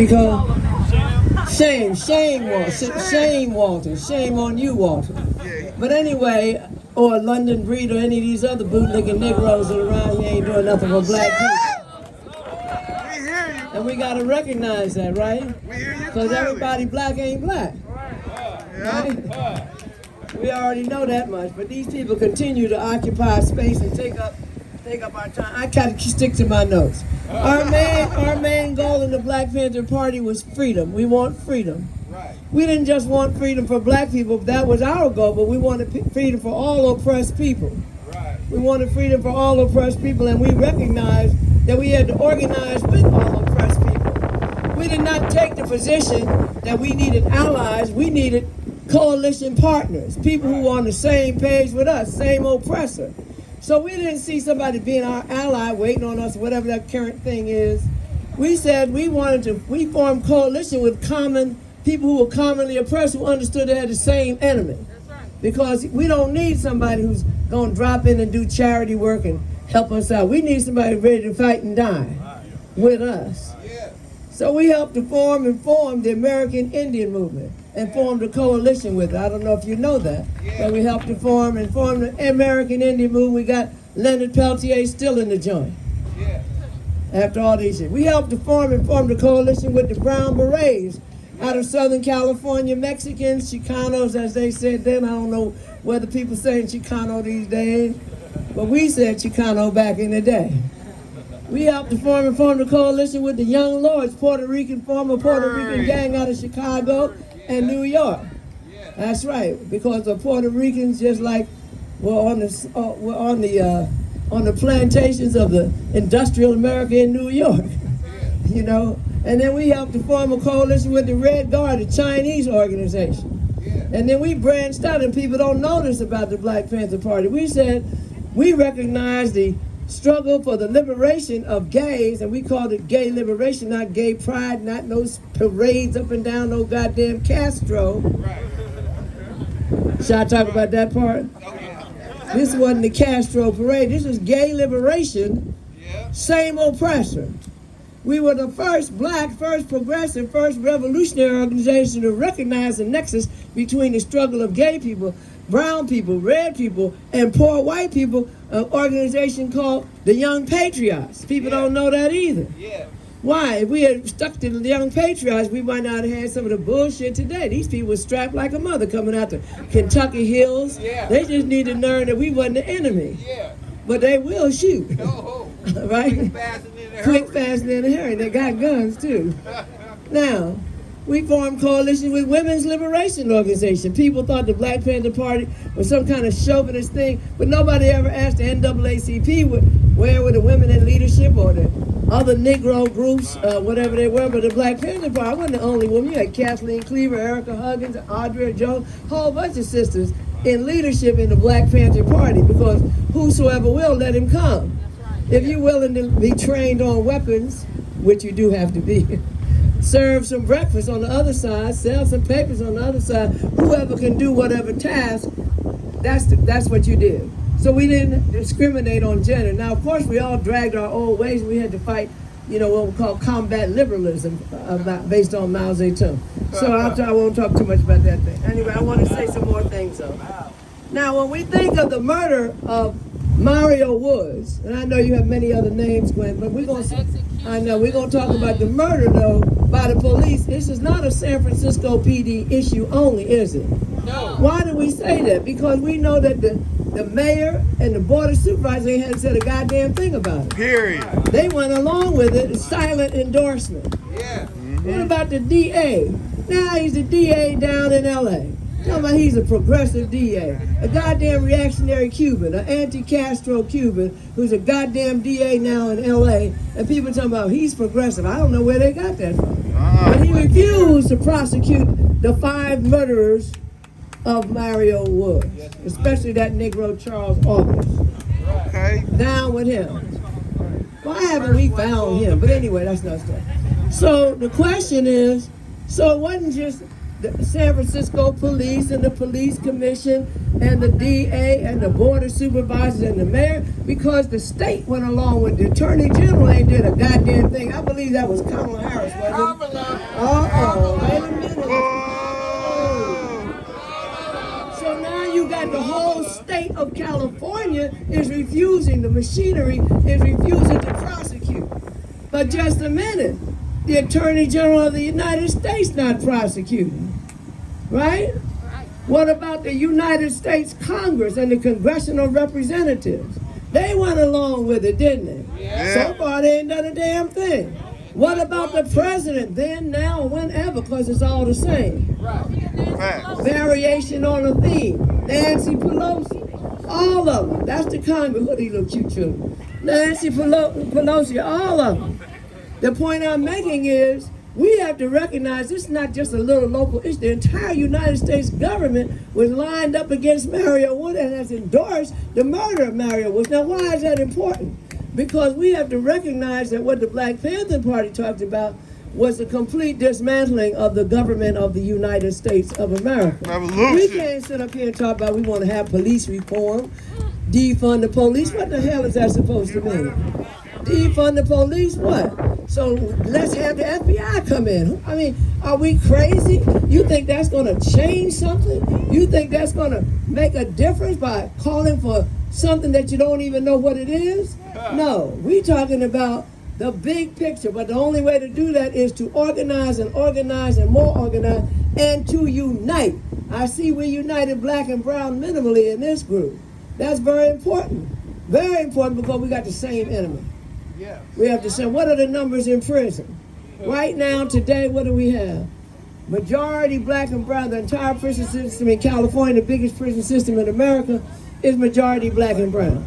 Because shame, Walton. Shame on you, Walton. But anyway, or London Breed or any of these other bootlicking Negroes that are around here ain't doing nothing for black people. We hear you. And we gotta recognize that, right? We hear you. Because everybody black ain't black. Right? We already know that much, but these people continue to occupy space and take up our time. I gotta stick to my notes. Our main goal in the Black Panther Party was freedom. We want freedom. Right. We didn't just want freedom for black people, that was our goal, but we wanted freedom for all oppressed people. Right. We wanted freedom for all oppressed people, and we recognized that we had to organize with all oppressed people. We did not take the position that we needed allies, we needed coalition partners, people who were on the same page with us, same oppressor. So we didn't see somebody being our ally, waiting on us, whatever that current thing is. We said we formed coalition with people who were commonly oppressed, who understood they had the same enemy. Because we don't need somebody who's gonna drop in and do charity work and help us out. We need somebody ready to fight and die with us. So we helped to form the American Indian movement and formed a coalition with it. I don't know if you know that, but we helped to form the American Indian movement. We got Leonard Peltier still in the joint. After all these years. We helped to form the coalition with the Brown Berets out of Southern California, Mexicans, Chicanos, as they said then. I don't know whether people say Chicano these days, but we said Chicano back in the day. We helped to form the coalition with the Young Lords, former Puerto Rican gang out of Chicago and New York. That's right, because the Puerto Ricans just like were on the plantations of the industrial America in New York, you know. And then we helped to form a coalition with the Red Guard, a Chinese organization. And then we branched out, and people don't know this about the Black Panther Party. We said we recognize the struggle for the liberation of gays, and we called it gay liberation, not gay pride, not no parades up and down no goddamn Castro. Right. Should I talk about that part? This wasn't the Castro parade. This is gay liberation, same oppressor. We were the first black, first progressive, first revolutionary organization to recognize the nexus between the struggle of gay people, brown people, red people, and poor white people, an organization called the Young Patriots. People don't know that either. Why? If we had stuck to the Young Patriots, we might not have had some of the bullshit today. These people were strapped like a mother coming out the Kentucky hills. They just need to learn that we wasn't the enemy. But they will shoot. Right? Quick, fast, and in a hurry. They got guns too. Now, we formed coalition with Women's Liberation Organization. People thought the Black Panther Party was some kind of chauvinist thing, but nobody ever asked the NAACP where were the women in leadership or the other Negro groups, whatever they were. But the Black Panther Party, I wasn't the only woman. You had Kathleen Cleaver, Erica Huggins, Audrey Jones, a whole bunch of sisters in leadership in the Black Panther Party, because whosoever will, let him come. If you're willing to be trained on weapons, which you do have to be, serve some breakfast on the other side, sell some papers on the other side, whoever can do whatever task, that's what you did. So we didn't discriminate on gender. Now, of course, we all dragged our old ways. We had to fight, what we call combat liberalism based on Mao Zedong. So I won't talk too much about that thing. Anyway, I want to say some more things, though. Now, when we think of the murder of Mario Woods, and I know you have many other names, Gwen, but we're going to talk about the murder, though, by the police. This is not a San Francisco PD issue only, is it? No. Why do we say that? Because we know that the mayor and the board of supervisors ain't had said a goddamn thing about it. Period. They went along with it, a silent endorsement. What about the DA? Now he's the DA down in L.A. Talking about he's a progressive DA, a goddamn reactionary Cuban, an anti-Castro Cuban who's a goddamn DA now in L.A. And people talking about he's progressive. I don't know where they got that from. But he refused to prosecute the 5 murderers of Mario Woods, especially that Negro Charles August. Okay. Down with him. Why haven't we found him? But anyway, that's not stuff. So the question is, so it wasn't just the San Francisco police and the police commission and the DA and the board of supervisors and the mayor, because the state went along with the attorney general ain't did a goddamn thing. I believe that was Kamala Harris, wasn't it? state of California is refusing, the machinery is refusing to prosecute. But just a minute, the Attorney General of the United States not prosecuting, right? What about the United States Congress and the congressional representatives? They went along with it, didn't they? Yeah. So far, they ain't done a damn thing. What about the president, then, now, whenever, because it's all the same. Facts. Variation on a theme. Nancy Pelosi, all of them. That's the Congress. Look at these little cute children. Nancy Pelosi, all of them. The point I'm making is, we have to recognize this is not just a little local issue. The entire United States government was lined up against Mario Wood and has endorsed the murder of Mario Wood. Now, why is that important? Because we have to recognize that what the Black Panther Party talked about was a complete dismantling of the government of the United States of America. Revolution. We can't sit up here and talk about we want to have police reform, defund the police. What the hell is that supposed to mean? Defund the police, what? So let's have the FBI come in. I mean, are we crazy? You think that's going to change something? You think that's going to make a difference by calling for something that you don't even know what it is? No, we're talking about the big picture, but the only way to do that is to organize and organize and more organize and to unite. I see we united black and brown minimally in this group. That's very important because we got the same enemy. Yeah. We have to say, what are the numbers in prison? Right now, today, what do we have? Majority black and brown. The entire prison system in California, the biggest prison system in America, is majority black and brown.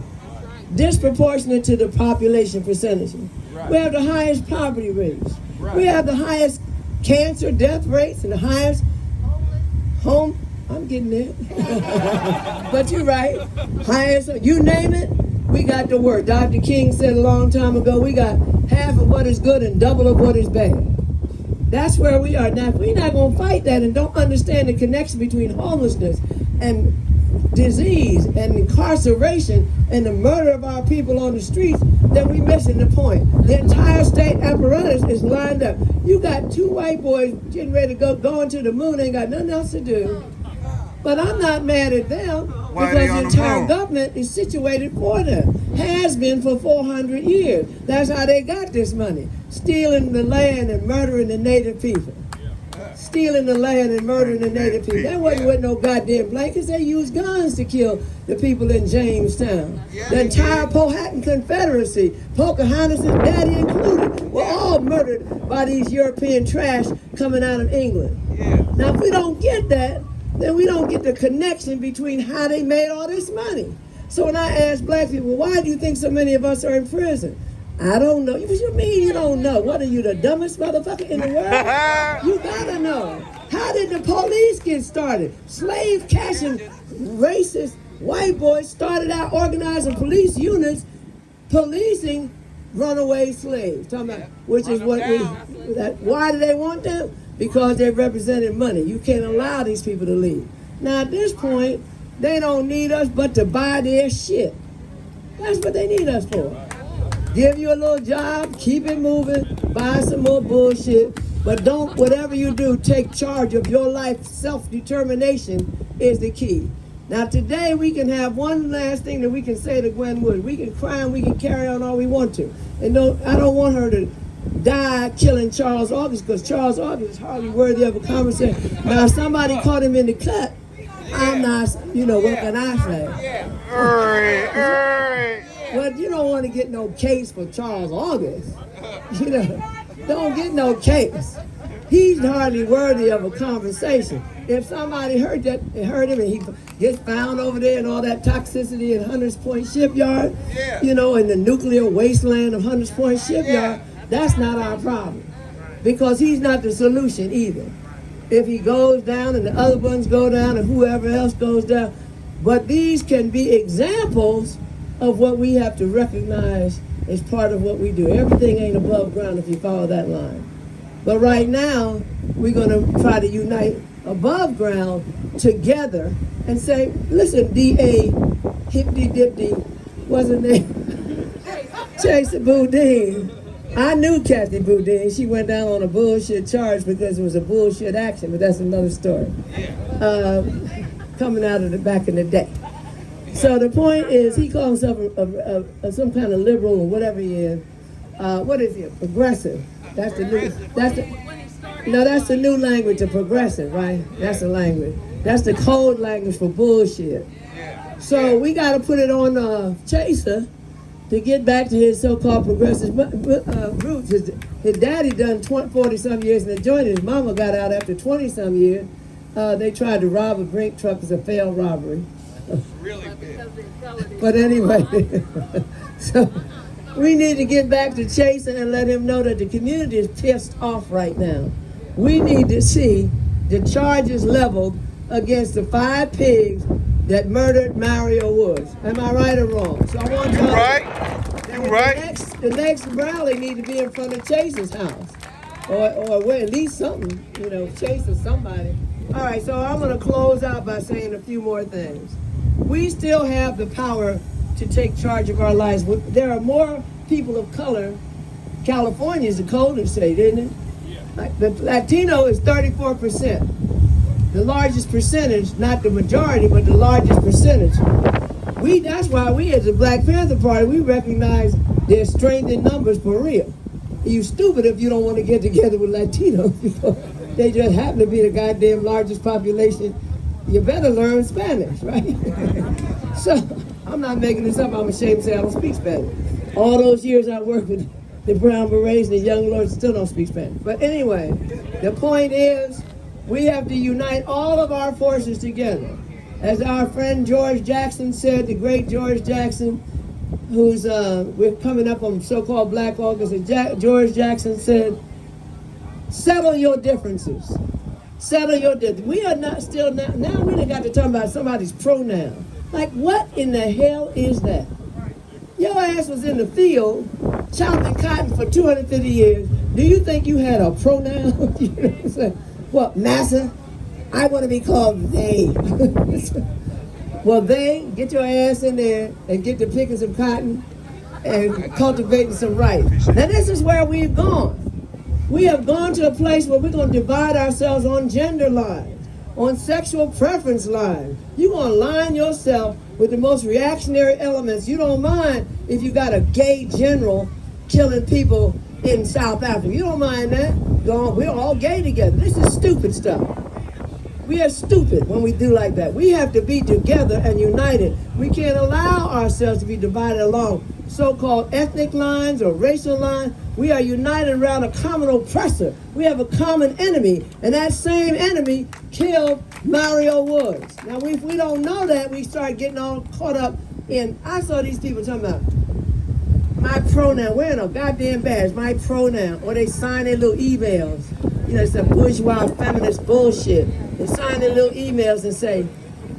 Disproportionate to the population percentage. Right. We have the highest poverty rates. Right. We have the highest cancer death rates and the highest home. I'm getting there. But you're right. Highest, you name it, we got the work. Dr. King said a long time ago, we got half of what is good and double of what is bad. That's where we are. Now, if we're not going to fight that and don't understand the connection between homelessness and disease and incarceration and the murder of our people on the streets, then we're missing the point. The entire state apparatus is lined up. You got two white boys getting ready to go into the moon, ain't got nothing else to do. But I'm not mad at them because the entire government is situated for them. Has been for 400 years. That's how they got this money. Stealing the land and murdering the native people. Stealing the land and murdering the native people. That wasn't with no goddamn blankets. They used guns to kill the people in Jamestown. The entire Powhatan Confederacy, Pocahontas' daddy included, were all murdered by these European trash coming out of England. Now, if we don't get that, then we don't get the connection between how they made all this money. So when I ask black people, why do you think so many of us are in prison? I don't know. What you mean you don't know? What are you, the dumbest motherfucker in the world? You gotta know. How did the police get started? Slave catching racist white boys started out organizing police units, policing runaway slaves. Talking about, which is what why do they want them? Because they represented money. You can't allow these people to leave. Now at this point, they don't need us but to buy their shit. That's what they need us for. Give you a little job, keep it moving, buy some more bullshit, but don't, whatever you do, take charge of your life. Self-determination is the key. Now today we can have one last thing that we can say to Gwen Wood. We can cry and we can carry on all we want to. And I don't want her to die killing Charles August because Charles August is hardly worthy of a conversation. Now if somebody caught him in the cut, I'm not, what can I say? Well, you don't want to get no case for Charles August. Don't get no case. He's hardly worthy of a conversation. If somebody hurt him and he gets found over there and all that toxicity in Hunters Point Shipyard, in the nuclear wasteland of Hunters Point Shipyard, that's not our problem. Because he's not the solution either. If he goes down and the other ones go down and whoever else goes down. But these can be examples of what we have to recognize as part of what we do. Everything ain't above ground if you follow that line. But right now, we're going to try to unite above ground together and say, listen, D.A. Hippity-Dipty, what's her name? Chase Boudin. I knew Kathy Boudin. She went down on a bullshit charge because it was a bullshit action, but that's another story. Coming out of the back in the day. So the point is, he calls himself some kind of liberal or whatever he is. What is he? Progressive. That's the new. That's the new language of progressive, right? That's the language. That's the code language for bullshit. So we got to put it on Chaser to get back to his so-called progressive roots. His daddy done 40-some years in the joint. His mama got out after 20-some years. They tried to rob a brink truck as a failed robbery. Really big. But anyway, so we need to get back to Chaser and let him know that the community is pissed off right now. We need to see the charges leveled against the 5 pigs that murdered Mario Woods. Am I right or wrong? So I want You y'all. right. You right. The next rally need to be in front of Chaser's house, or where at least something, Chase or somebody. All right, so I'm going to close out by saying a few more things. We still have the power to take charge of our lives. There are more people of color. California is the coldest state, isn't it? Yeah. The Latino is 34%. The largest percentage, not the majority, but the largest percentage. That's why we as the Black Panther Party, we recognize their strength in numbers for real. You stupid if you don't want to get together with Latinos because they just happen to be the goddamn largest population. You better learn Spanish, right? So, I'm not making this up. I'm ashamed to say I don't speak Spanish. All those years I worked with the Brown Berets and the Young Lords still don't speak Spanish. But anyway, the point is, we have to unite all of our forces together. As our friend George Jackson said, the great George Jackson, who's, we're coming up on so-called Black August, and George Jackson said, settle your differences. Settle your differences. We are not still, now we done got to talk about somebody's pronoun. Like, what in the hell is that? Your ass was in the field chopping cotton for 250 years. Do you think you had a pronoun? You know what I'm saying? What, massa? I want to be called they. Well, they, get your ass in there and get to picking some cotton and cultivating some rice. Now, this is where we've gone. We have gone to a place where we're going to divide ourselves on gender lines, on sexual preference lines. You're going to line yourself with the most reactionary elements. You don't mind if you got a gay general killing people in South Africa. You don't mind that. We're all gay together. This is stupid stuff. We are stupid when we do like that. We have to be together and united. We can't allow ourselves to be divided along so-called ethnic lines or racial lines. We are united around a common oppressor. We have a common enemy, and that same enemy killed Mario Woods. Now, if we don't know that, we start getting all caught up in, I saw these people talking about, my pronoun, wearing a goddamn badge, my pronoun, or they sign their little emails. It's a bourgeois feminist bullshit. They sign their little emails and say,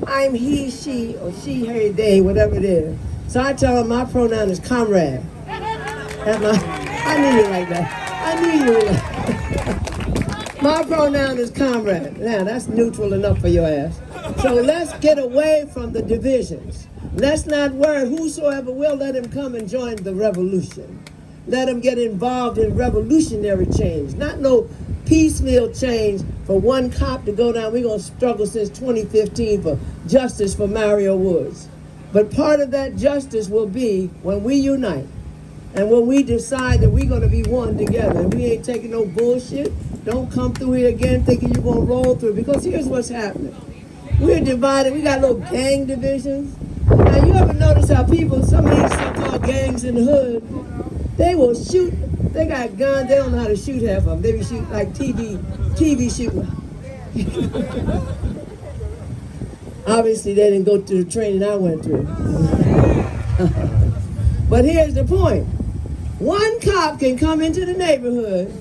I'm he, she, or she, her, they, whatever it is. So I tell them my pronoun is comrade. I knew you like that. I knew you like that. My pronoun is comrade. Now, that's neutral enough for your ass. So let's get away from the divisions. Let's not worry. Whosoever will, let him come and join the revolution. Let him get involved in revolutionary change. Not no piecemeal change for one cop to go down. We're going to struggle since 2015 for justice for Mario Woods. But part of that justice will be when we unite and when we decide that we're going to be one together. And we ain't taking no bullshit. Don't come through here again thinking you're going to roll through. Because here's what's happening. We're divided. We got little gang divisions. Now, you ever notice how people, some of these so-called gangs in the hood, they will shoot. They got guns. They don't know how to shoot half of them. They be shooting like TV shooting. Obviously, they didn't go through the training I went through. But here's the point. One cop can come into the neighborhood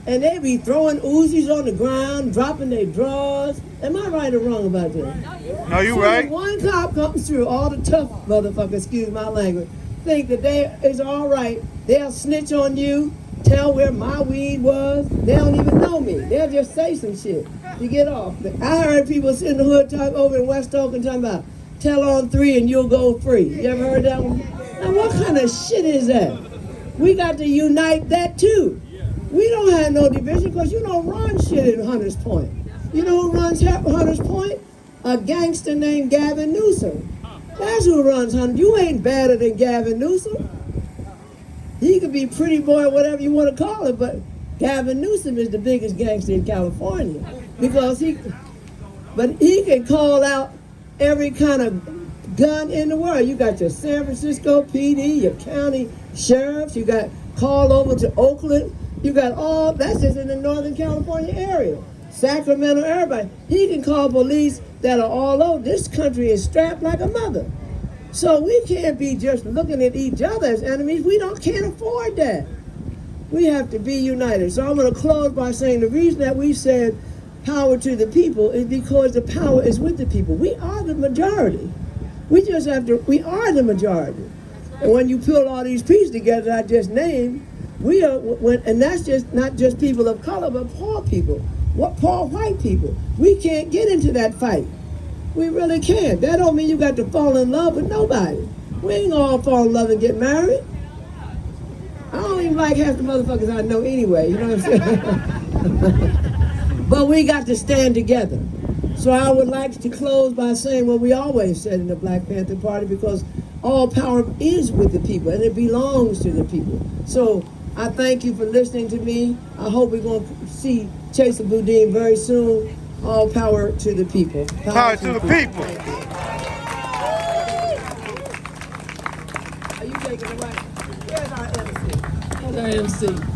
and they be throwing Uzis on the ground, dropping their drawers. Am I right or wrong about that? No, you so right. If one cop comes through, all the tough motherfuckers, excuse my language, think that they is all right. They'll snitch on you, tell where my weed was. They don't even know me. They'll just say some shit to get off. I heard people in the hood talk over in West Oakland talking about tell on 3 and you'll go free. You ever heard that one? Now what kind of shit is that? We got to unite that too. We don't have no division because you don't run shit in Hunters Point. You know who runs Hunters Point? A gangster named Gavin Newsom. That's who runs Huntington. You ain't better than Gavin Newsom. He could be pretty boy, whatever you want to call it, but Gavin Newsom is the biggest gangster in California because he can call out every kind of gun in the world. You got your San Francisco PD, your county sheriffs, you got call over to Oakland, you got all, that's just in the Northern California area. Sacramento, everybody. He can call police that are all over. This country is strapped like a mother. So we can't be just looking at each other as enemies. We can't afford that. We have to be united. So I'm going to close by saying the reason that we said power to the people is because the power is with the people. We are the majority. We are the majority. And when you pull all these pieces together that I just named, and that's just not just people of color, but poor people, poor white people. We can't get into that fight. We really can't. That don't mean you got to fall in love with nobody. We ain't all fall in love and get married. I don't even like half the motherfuckers I know anyway, you know what I'm saying? But we got to stand together. So I would like to close by saying what we always said in the Black Panther Party, because all power is with the people and it belongs to the people. So I thank you for listening to me. I hope we're going to see Chaser Boudin very soon. All power to the people. Power to the people. Are you taking it right? Where's our MC? Where's our MC?